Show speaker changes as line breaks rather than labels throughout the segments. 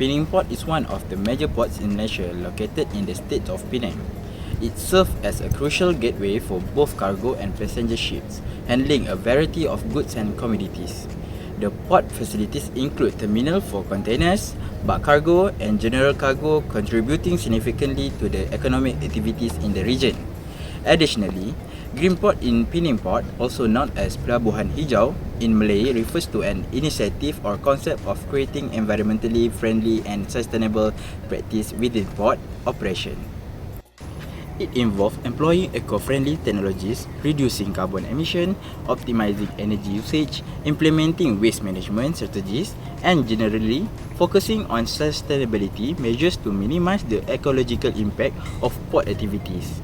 Penang Port is one of the major ports in Malaysia located in the state of Penang. It serves as a crucial gateway for both cargo and passenger ships, handling a variety of goods and commodities. The port facilities include terminal for containers, bulk cargo and general cargo, contributing significantly to the economic activities in the region. Additionally, Green Port in Penang Port, also known as Pelabuhan Hijau in Malay, refers to an initiative or concept of creating environmentally friendly and sustainable practice within port operation. It involves employing eco-friendly technologies, reducing carbon emission, optimizing energy usage, implementing waste management strategies, and generally focusing on sustainability measures to minimize the ecological impact of port activities.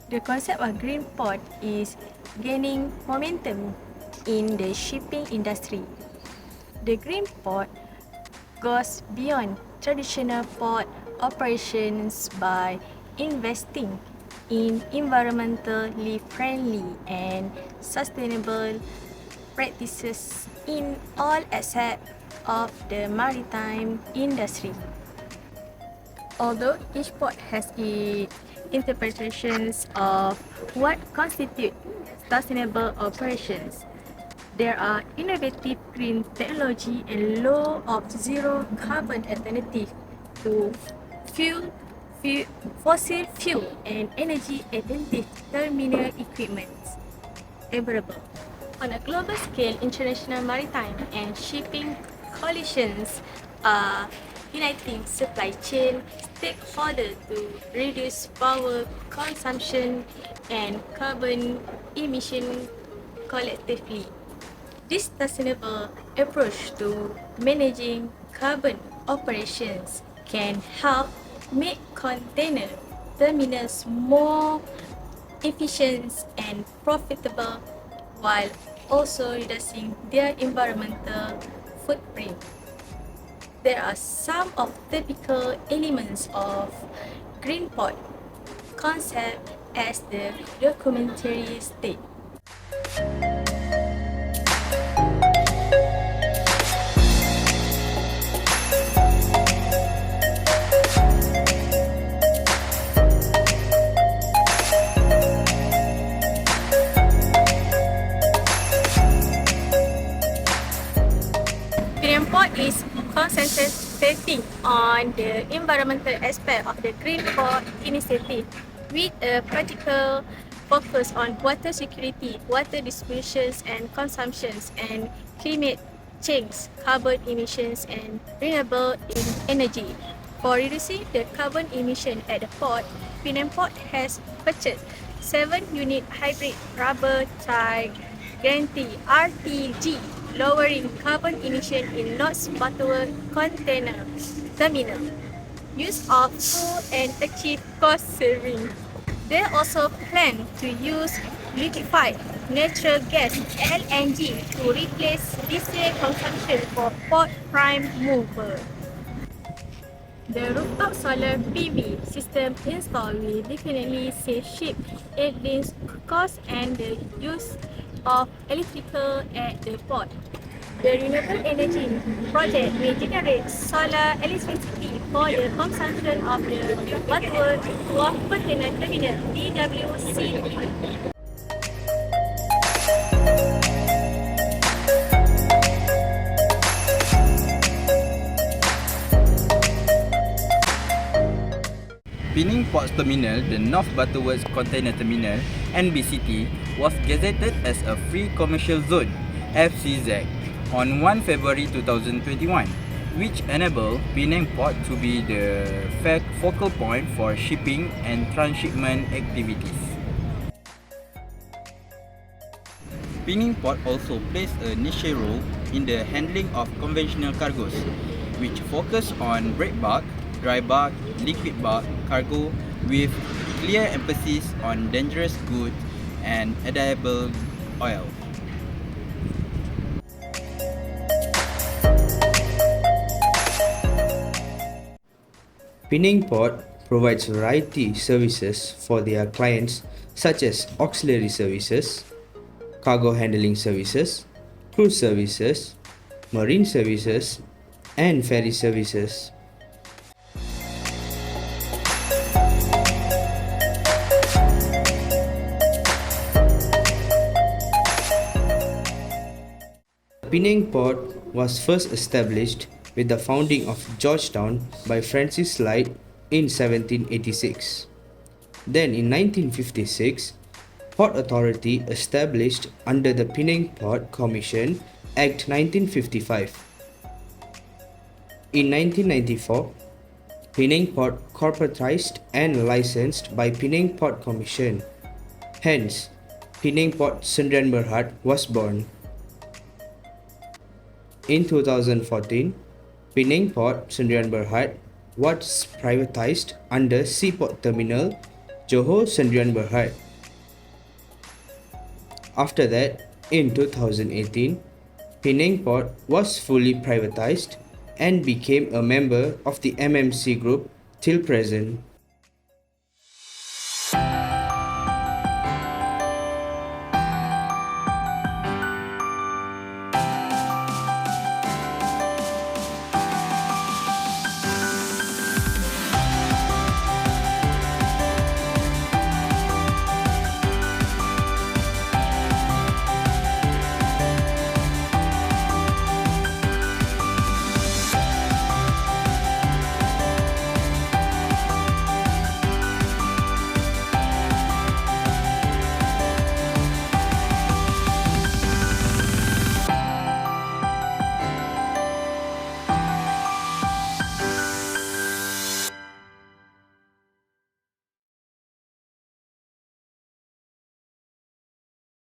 The concept of green port is gaining momentum in the shipping industry. The green port goes beyond traditional port operations by investing in environmentally friendly and sustainable practices in all aspects of the maritime industry. Although each port has its interpretations of what constitutes sustainable operations, there are innovative green technology and low of zero carbon alternative to fossil fuel and energy intensive terminal equipment available. On a global scale, international maritime and shipping coalitions are uniting supply chain stakeholders to reduce power consumption and carbon emission collectively. This sustainable approach to managing carbon operations can help make container terminals more efficient and profitable while also reducing their environmental footprint. There are some of typical elements of green port concept as the documentary state. Green port is concentrating on the environmental aspect of the Green Port initiative with a practical focus on water security, water distributions and consumptions, and climate change, carbon emissions, and renewable energy. For reducing the carbon emission at the port, Penang Port has purchased 7-unit hybrid rubber tire guarantee (RTG), lowering carbon emission in Norlee Boonadir container terminal. Use of coal and achieve cost saving. They also plan to use liquefied natural gas (LNG) to replace diesel consumption for port prime mover. The rooftop solar PV system installed will definitely save ship handling costs and the use of electrical at the port. The renewable energy project may generate solar electricity for the consumption of the Butterworth Wharf Container Terminal (DWC).
Penang Port Terminal, the North Butterworth Container Terminal (NBCT), was gazetted as a Free Commercial Zone (FCZ) on 1 February 2021, which enabled Penang Port to be the focal point for shipping and transshipment activities. Penang Port also plays a niche role in the handling of conventional cargoes, which focus on breakbulk, dry bulk, liquid bulk cargo with clear emphasis on dangerous goods and edible oil.
Penang Port provides variety services for their clients such as auxiliary services, cargo handling services, cruise services, marine services, and ferry services. Penang Port was first established with the founding of Georgetown by Francis Light in 1786. Then in 1956, Port Authority established under the Penang Port Commission Act 1955. In 1994, Penang Port corporatized and licensed by Penang Port Commission. Hence, Penang Port Sdn Bhd was born. In 2014, Penang Port Sdn Bhd was privatized under Seaport Terminal Johor Sdn Bhd. After that, in 2018, Penang Port was fully privatized and became a member of the MMC Group till present.